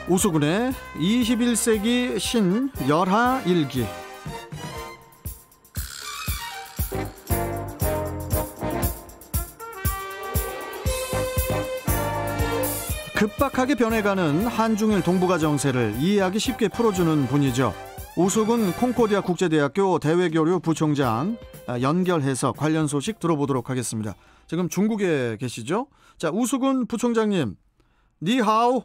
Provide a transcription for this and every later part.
오수근의 21세기 신열하일기. 급박하게 변해가는 한중일 동북아 정세를 이해하기 쉽게 풀어주는 분이죠. 오수근 콩코디아 국제대학교 대외교류 부총장 연결해서 관련 소식 들어보도록 하겠습니다. 지금 중국에 계시죠? 자, 우수근 부총장님, 니하오.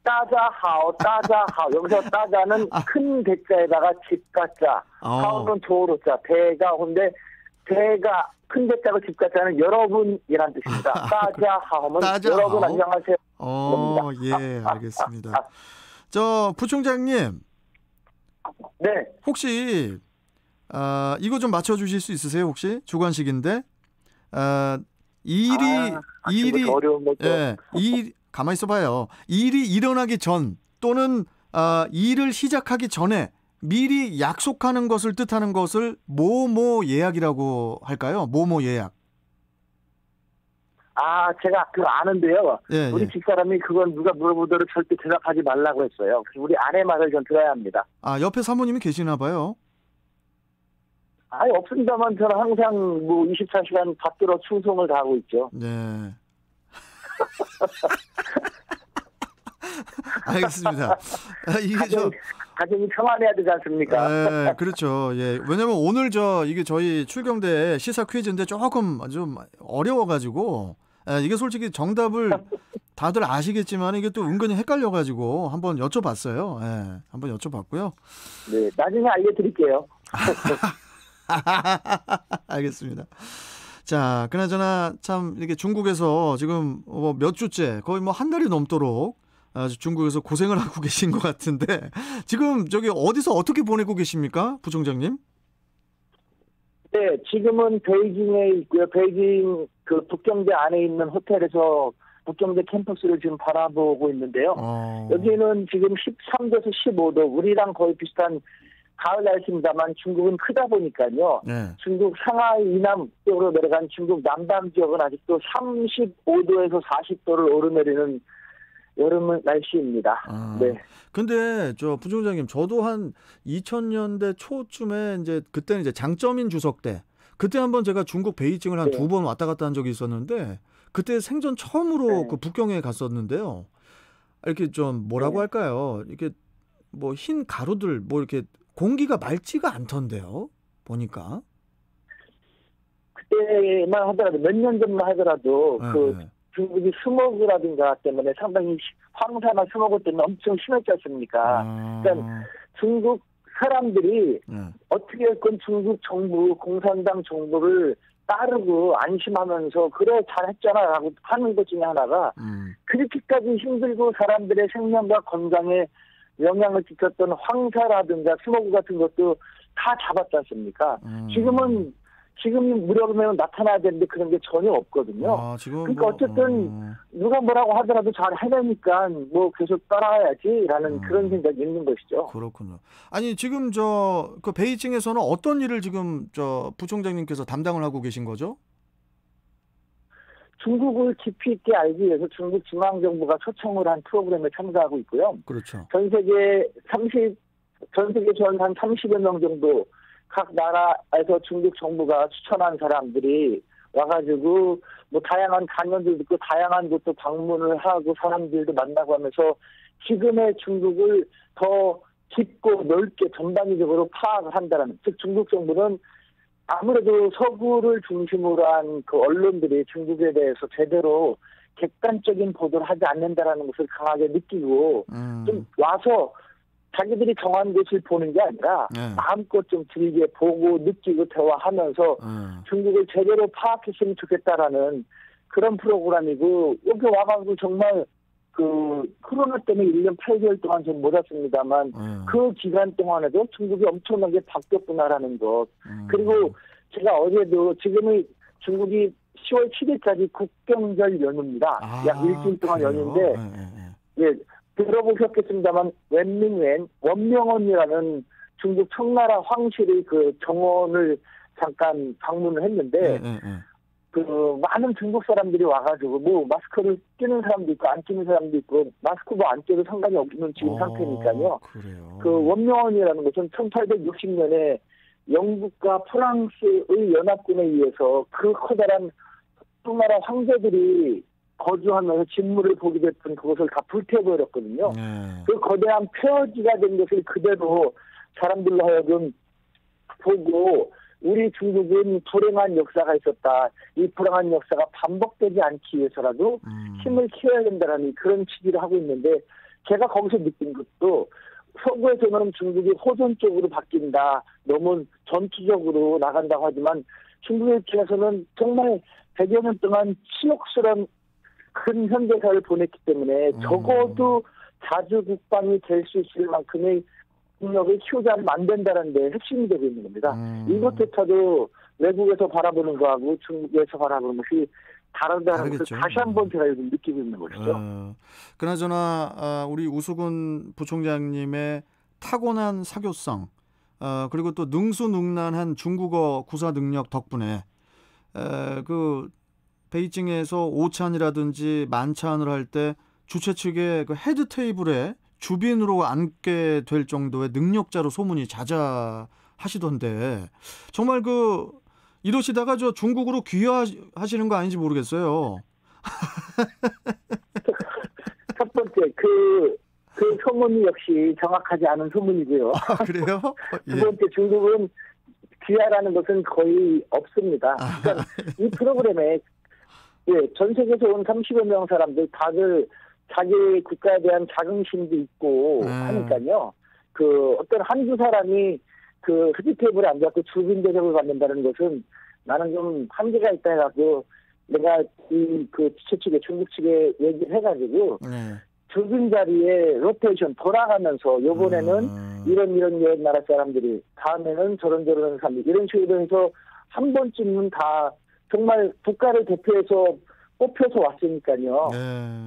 따자하오, 따자하오. 여기서 따자는 큰 대자에다가 집가자, 하오는 조로자, 대가 혼데 대가 큰 대자고 집가자는 여러분이란 뜻입니다. 따자하오면 여러분 안녕하세요. 예, 알겠습니다. 저 부총장님, 네. 혹시 이거 좀 맞춰주실 수 있으세요? 혹시 주관식인데 일이 어려운 거죠. 예, 가만히 있어봐요. 일이 일어나기 전 또는 일을 시작하기 전에 미리 약속하는 것을 뜻하는 것을 뭐뭐 예약이라고 할까요? 뭐뭐 예약. 제가 그거 아는데요. 예, 우리 집사람이 그건 누가 물어보더라도 절대 대답하지 말라고 했어요. 그래서 우리 아내 말을 전 들어야 합니다. 옆에 사모님이 계시나 봐요. 없습니다만 저는 항상 24시간 받들어 충성을 다하고 있죠. 네. 알겠습니다. 이게 가정이 평안해야 되지 않습니까? 네, 그렇죠. 예. 왜냐면 오늘 이게 저희 출경대 시사 퀴즈인데 조금 좀 어려워가지고, 이게 솔직히 정답을 다들 아시겠지만 이게 또 은근히 헷갈려가지고 한번 여쭤봤어요. 예. 한번 여쭤봤고요. 네, 나중에 알려드릴게요. 알겠습니다. 자, 그나저나 참 이렇게 중국에서 지금 몇 주째 거의 한 달이 넘도록 중국에서 고생을 하고 계신 것 같은데 지금 어디서 어떻게 보내고 계십니까, 부총장님? 네, 지금은 베이징에 있고요. 베이징 그 북경대 안에 있는 호텔에서 북경대 캠퍼스를 지금 바라보고 있는데요. 여기는 지금 13도에서 15도, 우리랑 거의 비슷한 가을 날씨입니다만 중국은 크다 보니까요. 네. 중국 상하이 이남 쪽으로 내려간 중국 남남 지역은 아직도 35도에서 40도를 오르내리는 여름 날씨입니다. 네. 근데 부총장님, 저도 한 2000년대 초쯤에 그때는 이제 장쩌민 주석 때 그때 한번 제가 중국 베이징을 한 2번 왔다 갔다 한 적이 있었는데 그때 생전 처음으로 그 북경에 갔었는데요. 이렇게 좀 뭐라고 할까요? 이렇게 흰 가루들 이렇게 공기가 맑지가 않던데요, 보니까. 그때만 하더라도 몇 년 전만 하더라도 중국이 스모그라든가 때문에 상당히 황사나 스모그 때문에 엄청 심했지 않습니까? 그러니까 중국 사람들이 어떻게든 중국 정부, 공산당 정부를 따르고 안심하면서 그래 잘했잖아 라고 하는 것 중에 하나가 그렇게까지 힘들고 사람들의 생명과 건강에 영향을 끼쳤던 황사라든가 스모그 같은 것도 다 잡았지 않습니까? 지금 무렵이면 나타나야 되는데 그런 게 전혀 없거든요. 그러니까 어쨌든 누가 뭐라고 하더라도 잘 해내니까 계속 따라야지라는 그런 생각이 있는 것이죠. 그렇군요. 아니 지금 그 베이징에서는 어떤 일을 지금 부총장님께서 담당을 하고 계신 거죠? 중국을 깊이 있게 알기 위해서 중국 중앙정부가 초청을 한 프로그램에 참가하고 있고요. 그렇죠. 전 세계에서 한 30여 명 정도 각 나라에서 중국 정부가 추천한 사람들이 와가지고 다양한 강연도 듣고 다양한 곳도 방문을 하고 사람들도 만나고 하면서 지금의 중국을 더 깊고 넓게 전방위적으로 파악을 한다는, 즉 중국 정부는 아무래도 서구를 중심으로 한 그 언론들이 중국에 대해서 제대로 객관적인 보도를 하지 않는다라는 것을 강하게 느끼고 좀 와서 자기들이 정한 것을 보는 게 아니라 마음껏 좀 길게 보고 느끼고 대화하면서 중국을 제대로 파악했으면 좋겠다라는 그런 프로그램이고, 여기 와가지고 정말 코로나 때문에 1년 8개월 동안 좀 못 왔습니다만 그 기간 동안에도 중국이 엄청나게 바뀌었구나라는 것. 그리고 제가 어제도 지금의 중국이 10월 7일까지 국경절 연휴입니다. 약 일주일 동안 그래요? 연휴인데 들어보셨겠습니다만 원명원이라는 중국 청나라 황실의 그 정원을 잠깐 방문을 했는데 그 많은 중국 사람들이 와가지고 뭐 마스크를 끼는 사람도 있고 안 끼는 사람도 있고 마스크 뭐 안 끼도 상관이 없는 지금 상태니까요. 그래요. 그 원명원이라는 것은 1860년에 영국과 프랑스의 연합군에 의해서 그 커다란 수나라 황제들이 거주하면서 진물을 보게 됐던 그것을 다 불태워버렸거든요. 그 거대한 폐허지가 된 것을 그대로 사람들로 하여금 보고 우리 중국은 불행한 역사가 있었다. 이 불행한 역사가 반복되지 않기 위해서라도 힘을 키워야 된다는 그런 취지를 하고 있는데 제가 거기서 느낀 것도 서구에서는 중국이 호전 쪽으로 바뀐다. 너무 전투적으로 나간다고 하지만 중국의 입장에서는 정말 100여 년 동안 치욕스러운 큰 현대사를 보냈기 때문에 적어도 자주 국방이 될 수 있을 만큼의 능력을 키우자면 안 된다는 데 핵심이 되고 있는 겁니다. 이것조차도 외국에서 바라보는 거하고 중국에서 바라보는 것이 다르다는 것을 다시 한번 제가 요즘 느끼고 있는 것이죠. 그나저나 우리 우수근 부총장님의 타고난 사교성 그리고 또 능수능란한 중국어 구사 능력 덕분에 그 베이징에서 오찬이라든지 만찬을 할 때 주최 측의 그 헤드 테이블에 주빈으로 앉게 될 정도의 능력자로 소문이 자자하시던데 정말 그 이러시다가 저 중국으로 귀화하시는 거 아닌지 모르겠어요. 첫 번째 그 소문이 역시 정확하지 않은 소문이고요. 아, 그래요? 두 번째 중국은 귀화라는 것은 거의 없습니다. 그러니까 이 프로그램에 전 세계에서 온 30여 명 사람들 다들 자기 국가에 대한 자긍심도 있고 하니까요. 그 어떤 한두 사람이 그 헤드 테이블에 앉아서 주빈 대접을 받는다는 것은 나는 좀 한계가 있다 해가지고 내가 그 주최 측에 중국 측에 얘기를 해가지고 주빈 자리에 로테이션 돌아가면서 요번에는 이런 나라 사람들이 다음에는 저런 사람들 이런 식으로 해서 한 번쯤은 다 정말 국가를 대표해서 뽑혀서 왔으니까요.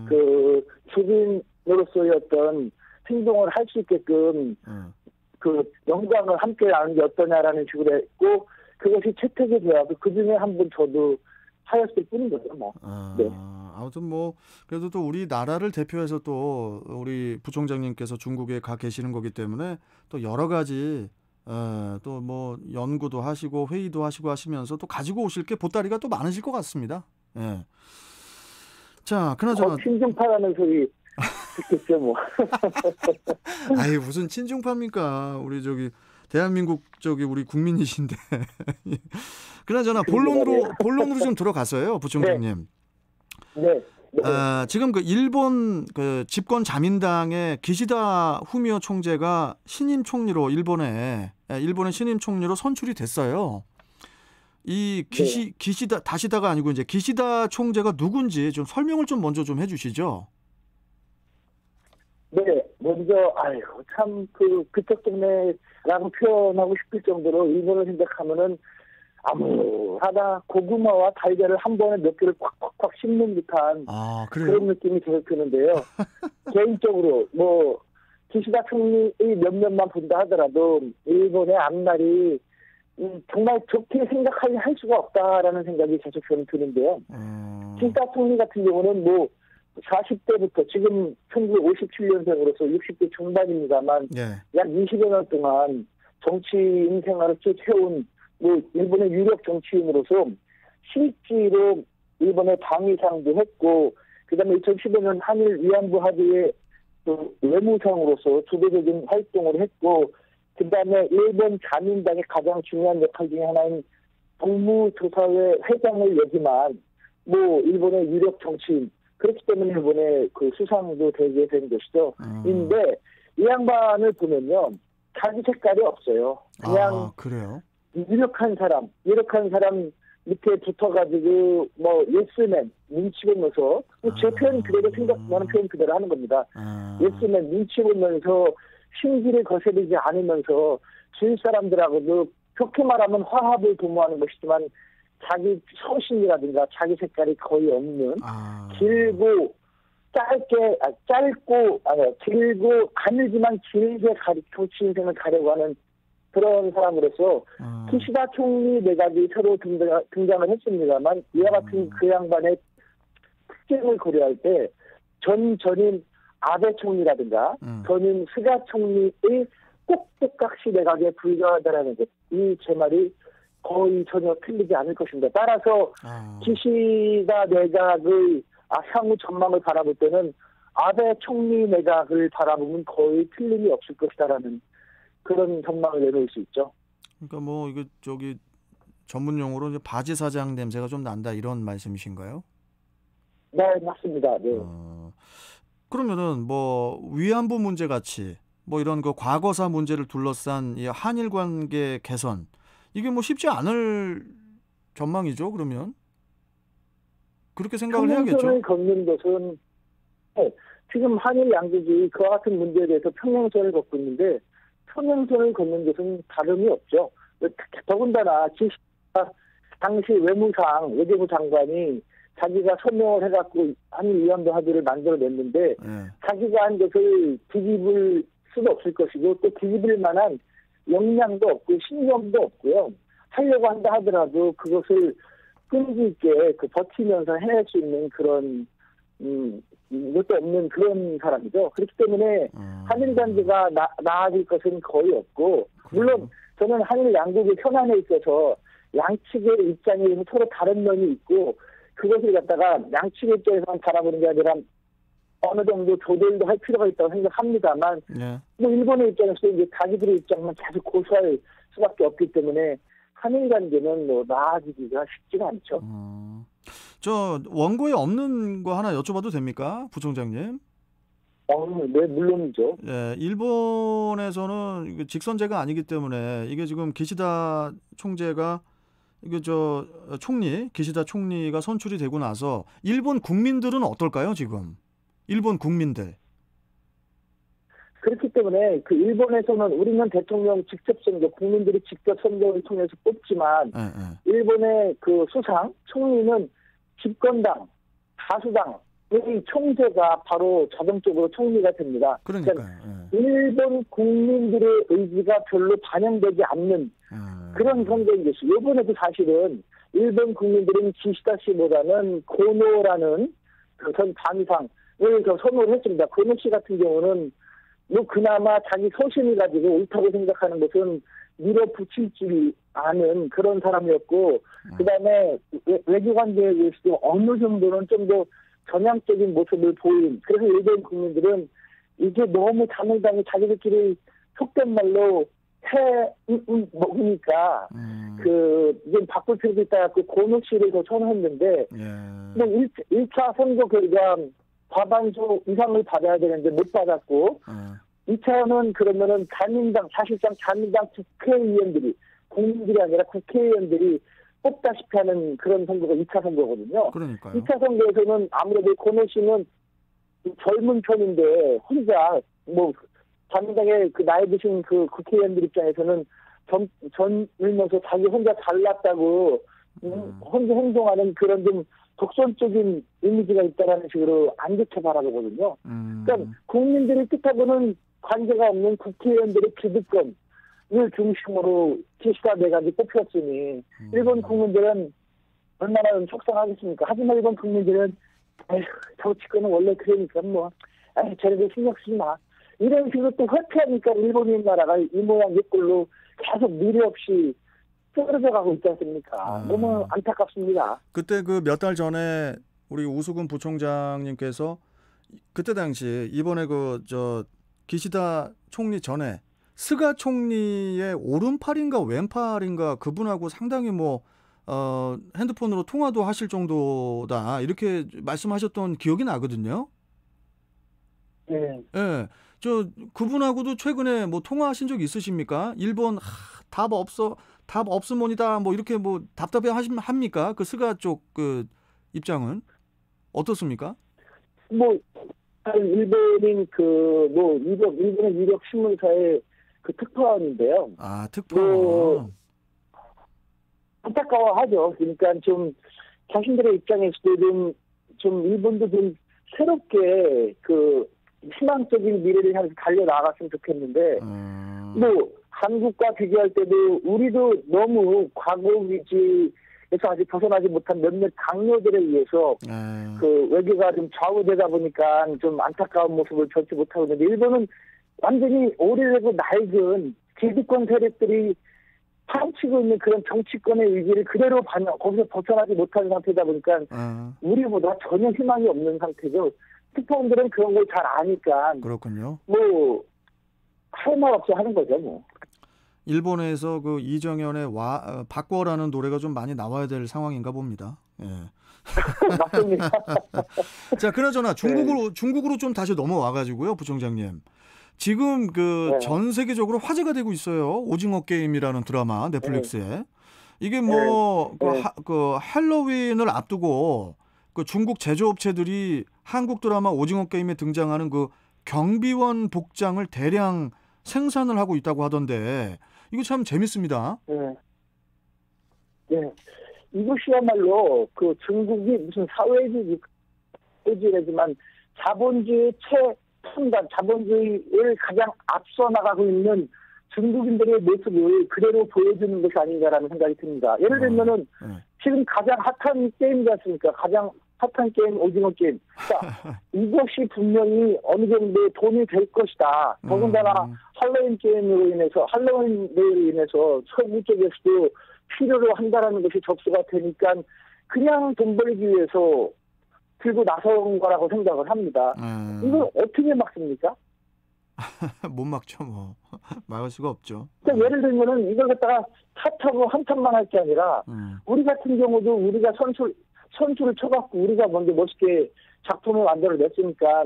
그 주빈으로서의 어떤 행동을 할 수 있게끔 그 영광을 함께 나누는 게 어떠냐라는 식으로 했고 그것이 채택이 되어서 그중에 한 분 저도 하였을 뿐인 거죠. 뭐. 네. 아무튼 뭐 그래도 또 우리 나라를 대표해서 또 우리 부총장님께서 중국에 가 계시는 거기 때문에 또 여러 가지 또 뭐 연구도 하시고 회의도 하시고 하시면서 또 가지고 오실 게 보따리가 또 많으실 것 같습니다. 예. 자, 그나저나 친중파라는 소리 듣겠죠, 뭐. 아이 무슨 친중파입니까? 우리 저기 대한민국 저기 우리 국민이신데. 그나저나 본론으로 좀 들어갔어요, 부총장님. 네. 지금 그 일본 그 집권 자민당의 기시다 후미오 총재가 신임 총리로 일본의 신임 총리로 선출이 됐어요. 이 기시다가 아니고 이제 기시다 총재가 누군지 좀 설명을 좀 먼저 좀 해주시죠. 네, 먼저 참 그쪽 동네라고 표현하고 싶을 정도로 일본을 생각하면은 아무하다 고구마와 달걀을 한 번에 몇 개를 콱콱콱 씹는 듯한 그런 느낌이 계속 드는데요. 개인적으로 뭐 기시다 총리의 몇몇만 본다 하더라도 일본의 앞날이 정말 좋게 생각하지 할 수가 없다라는 생각이 계속 저는 드는데요. 기시다 총리 같은 경우는 뭐 40대부터 지금 1957년생으로서 60대 중반입니다만 약 20여 년 동안 정치인 생활을 쭉 해온 뭐 일본의 유력 정치인으로서 실제로 일본의 방위상도 했고 그다음에 2015년 한일 위안부 합의의 외무상으로서 주도적인 활동을 했고 그다음에 일본 자민당의 가장 중요한 역할 중에 하나인 동무조사회 회장을 여지만 뭐 일본의 유력 정치인 그렇기 때문에 일본의 그 수상도 되게 된 것이죠. 근데 이 양반을 보면요 자기 색깔이 없어요. 그냥 그래요? 유력한 사람 밑에 붙어가지고 뭐 예스맨 눈치 보면서 제 표현 그대로 생각나는 표현 그대로 하는 겁니다. 예스맨 눈치 보면서 신기를 거스르지 않으면서 주위 사람들하고도 좋게 말하면 화합을 도모하는 것이지만 자기 소신이라든가 자기 색깔이 거의 없는 길고 가늘지만 길게 정치 인생을 가려고 하는 그런 사람으로서 기시다 총리 내각이 새로 등장을 했습니다만 이와 같은 그 양반의 특징을 고려할 때 전임 아베 총리라든가 전임 스가 총리의 꼭똑각시 내각에 불과하다라는 것, 이 제 말이 거의 전혀 틀리지 않을 것입니다. 따라서 기시다 내각의 향후 전망을 바라볼 때는 아베 총리 내각을 바라보면 거의 틀림이 없을 것이다라는 그런 전망을 내놓을 수 있죠. 그러니까 뭐 이거 저기 전문 용어로 이제 바지 사장 냄새가 좀 난다 이런 말씀이신가요? 네, 맞습니다. 네. 그러면은 뭐 위안부 문제 같이 뭐 이런 그 과거사 문제를 둘러싼 이 한일 관계 개선 이게 뭐 쉽지 않을 전망이죠. 그러면 그렇게 생각을 해야겠죠. 평행선을 걷는 것은 지금 한일 양국이 그와 같은 문제에 대해서 평행선을 걷고 있는데 평행선을 걷는 것은 다름이 없죠. 더군다나 기시다 당시 외무부 장관이 자기가 서명을 해갖고 한일 위안부 합의를 만들어냈는데 자기가 한 것을 뒤집을 수도 없을 것이고 또 뒤집을 만한 역량도 없고 신념도 없고요. 하려고 한다 하더라도 그것을 끈기 있게 버티면서 해낼 수 있는 그런 것도 없는 그런 사람이죠. 그렇기 때문에 한일 관계가 나아질 것은 거의 없고 물론 저는 한일 양국의 현안에 있어서 양측의 입장이 서로 다른 면이 있고 그것을 갖다가 양측의 입장에서만 바라보는 게 아니라 어느 정도 조절도 할 필요가 있다고 생각합니다만 뭐 일본의 입장에서 이제 자기들의 입장만 계속 고수할 수밖에 없기 때문에 한일 관계는 뭐 나아지기가 쉽지가 않죠. 저 원고에 없는 거 하나 여쭤봐도 됩니까, 부총장님? 네, 물론이죠. 예, 일본에서는 이게 직선제가 아니기 때문에 이게 지금 기시다 총재가 이게 기시다 총리가 선출이 되고 나서 일본 국민들은 어떨까요, 지금? 일본 국민들. 그렇기 때문에 그 일본에서는 우리는 대통령 직접 선거, 국민들이 직접 선거를 통해서 뽑지만 일본의 그 수상, 총리는 집권당, 다수당의 총재가 바로 자동적으로 총리가 됩니다. 그러니까 일본 국민들의 의지가 별로 반영되지 않는 그런 선거인 것이 이번에도 사실은 일본 국민들은 기시다 씨보다는 고노라는 전 방위상을 선호를 했습니다. 고노 씨 같은 경우는 뭐 그나마 자기 소신을 가지고 옳다고 생각하는 것은 밀어붙일지 않은 그런 사람이었고 그다음에 외교관계에 대해서도 어느 정도는 좀 더 전향적인 모습을 보인 그래서 일본 국민들은 이게 너무 자민당이 자기들끼리 속된 말로 먹으니까 이제 바꿀 필요도 있다 그 고노 씨를 더 선호했는데 뭐 1차 선거 결과 과반수 이상을 받아야 되는데 못 받았고 2차는 그러면은 사실상 자민당 국회의원들이 국민들이 아니라 국회의원들이 뽑다시피 하는 그런 선거가 2차 선거거든요. 그러니까요. 2차 선거에서는 아무래도 고노 씨는 젊은 편인데 혼자 뭐 자민당의 그 나이 드신 그 국회의원들 입장에서는 젊으면서 자기 혼자 잘났다고 혼자 행동하는 그런 좀 독선적인 이미지가 있다라는 식으로 안 좋게 바라보거든요. 그러니까 국민들의 뜻하고는 관계가 없는 국회의원들의 기득권을 중심으로 기시다 내각이 뽑혔으니 일본 국민들은 얼마나 속상하겠습니까? 하지만 일본 국민들은 정치권은 원래 그러니까 쟤네들 신경 쓰지 마. 이런 식으로 또 회피하니까 일본인 나라가 이 모양 이 꼴로 계속 미래 없이 떨어져 가고 있지 않습니까? 너무 안타깝습니다. 그때 그 몇 달 전에 우리 우수근 부총장님께서 그때 당시 이번에 기시다 총리 전에 스가 총리의 오른팔인가 왼팔인가 그분하고 상당히 핸드폰으로 통화도 하실 정도다 이렇게 말씀하셨던 기억이 나거든요. 네. 예. 그분하고도 최근에 통화하신 적 있으십니까? 일본 답 없으모니다 이렇게 답답해 합니까? 그 스가 쪽 그 입장은 어떻습니까? 일본인 일본의 유력 신문사의 그 특파원인데요. 아, 특파원. 안타까워하죠. 그러니까 좀 자신들의 입장에서도 좀 일본도 좀 새롭게 그 희망적인 미래를 향해서 달려 나갔으면 좋겠는데 한국과 비교할 때도 우리도 너무 과거 위기에서 아직 벗어나지 못한 몇몇 강요들에 의해서 그 외교가 좀 좌우되다 보니까 좀 안타까운 모습을 펴지 못하고 있는데, 일본은 완전히 오래되고 낡은 기득권 세력들이 파헤치고 있는 그런 정치권의 의지를 그대로 거기서 벗어나지 못하는 상태다 보니까 우리보다 전혀 희망이 없는 상태죠. 스폰들은 그런 걸 잘 아니까 그렇군요. 뭐 할 말 없이 하는 거죠, 뭐. 일본에서 그 이정현의 바꿔라는 노래가 좀 많이 나와야 될 상황인가 봅니다. 예. 맞습니다. 자, 그나저나 중국으로 좀 다시 넘어와 가지고요, 부총장님. 지금 그 전 세계적으로 화제가 되고 있어요. 오징어 게임이라는 드라마 넷플릭스에. 이게 뭐 그 할로윈을 앞두고 그 중국 제조업체들이 한국 드라마 오징어 게임에 등장하는 그 경비원 복장을 대량 생산을 하고 있다고 하던데, 이거 참 재밌습니다. 네. 네. 이것이야말로 그 중국이 무슨 사회주의라지만 자본주의 최첨단, 자본주의를 가장 앞서 나가고 있는 중국인들의 모습을 그대로 보여주는 것이 아닌가라는 생각이 듭니다. 예를 들면은 지금 가장 핫한 게임이지 않습니까? 가장 핫한 게임, 오징어 게임. 자, 이것이 분명히 어느 정도 돈이 될 것이다. 더군다나 할로윈 게임으로 인해서, 할로윈으로 인해서 서구 쪽에서도 필요로 한다라는 것이 접수가 되니까 그냥 돈 벌기 위해서 들고 나선 거라고 생각을 합니다. 이걸 어떻게 막습니까? 못 막죠, 뭐. 막을 수가 없죠. 그러니까 예를 들면은 이걸 갖다가 탓하고 한탄만 할 게 아니라 우리 같은 경우도 우리가 선수를 쳐갖고 우리가 먼저 멋있게 작품을 만들어냈으니까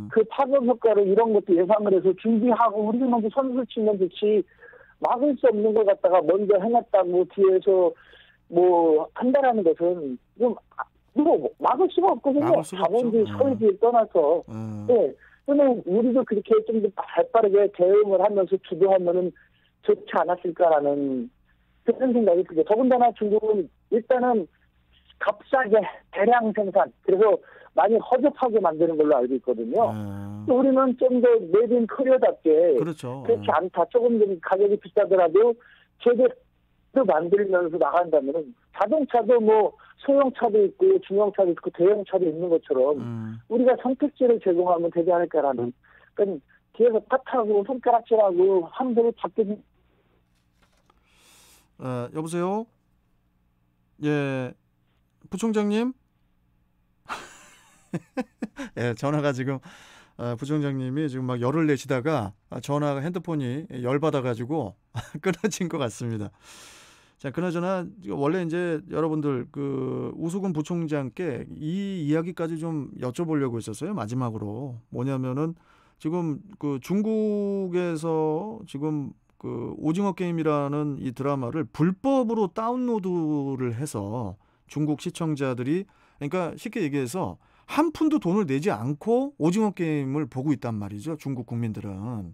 그 파급 효과로 이런 것도 예상을 해서 준비하고 우리가 먼저 선수를 치면 좋지, 막을 수 없는 걸 갖다가 먼저 해놨다고 뒤에서 뭐 한다라는 것은 좀 뭐 막을 수가 없거든요. 자본주의 사회주의 떠나서. 네. 그러면 우리도 그렇게 좀 더 발빠르게 대응을 하면서 주도하면은 좋지 않았을까라는 그런 생각이 들죠. 더군다나 중국은 일단은 값싸게 대량 생산, 그래서 많이 허접하게 만드는 걸로 알고 있거든요. 우리는 좀 더 메이드 인 코리아답게 그렇죠. 그렇지 않다. 조금 좀 가격이 비싸더라도 제대로 만들면서 나간다면 자동차도 뭐 소형차도 있고 중형차도 있고 대형차도 있는 것처럼 우리가 선택지를 제공하면 되지 않을까라는. 그러니까 뒤에서 탓하고 손가락질하고 함부로 바뀌는. 여보세요? 예, 부총장님? 예, 전화가 지금 부총장님이 지금 막 열을 내시다가 전화가 핸드폰이 열받아가지고 끊어진 것 같습니다. 자, 그나저나 원래 이제 여러분들 그 우수근 부총장께 이 이야기까지 좀 여쭤보려고 했었어요. 마지막으로 뭐냐면은 지금 그 중국에서 지금 그 오징어 게임이라는 이 드라마를 불법으로 다운로드를 해서 중국 시청자들이, 그러니까 쉽게 얘기해서 한 푼도 돈을 내지 않고 오징어 게임을 보고 있단 말이죠. 중국 국민들은.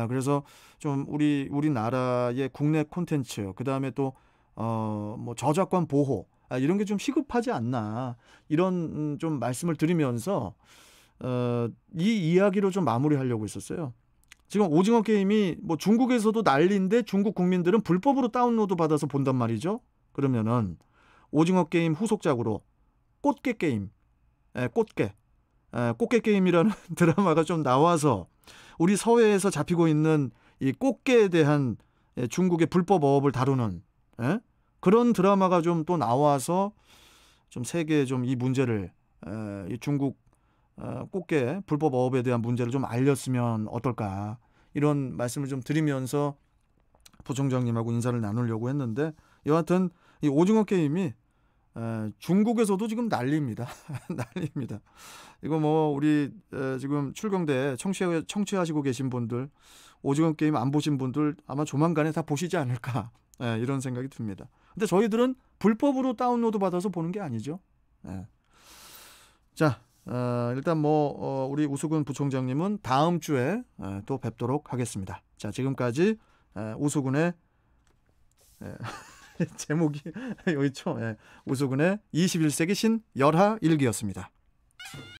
그래서 좀 우리나라의 국내 콘텐츠, 그다음에 또 뭐 저작권 보호 이런 게 좀 시급하지 않나, 이런 좀 말씀을 드리면서 이 이야기로 좀 마무리하려고 했었어요. 지금 오징어 게임이 뭐 중국에서도 난리인데 중국 국민들은 불법으로 다운로드 받아서 본단 말이죠. 그러면은 오징어 게임 후속작으로 꽃게 게임, 꽃게 게임이라는 드라마가 좀 나와서 우리 서해에서 잡히고 있는 이 꽃게에 대한 중국의 불법 어업을 다루는 그런 드라마가 좀 또 나와서 좀 세계에 좀 이 문제를, 이 중국 꽃게 불법 어업에 대한 문제를 좀 알렸으면 어떨까, 이런 말씀을 좀 드리면서 부총장님하고 인사를 나누려고 했는데, 여하튼 이 오징어 게임이 중국에서도 지금 난리입니다. 난리입니다. 이거 뭐 우리 지금 출경대 청취하시고 계신 분들, 오징어 게임 안 보신 분들 아마 조만간에 다 보시지 않을까, 이런 생각이 듭니다. 근데 저희들은 불법으로 다운로드 받아서 보는 게 아니죠. 자, 일단 뭐 우리 우수근 부총장님은 다음 주에 또 뵙도록 하겠습니다. 자, 지금까지 우수근의 제목이 여기 있죠. 우수근의 21세기 신열하 일기였습니다.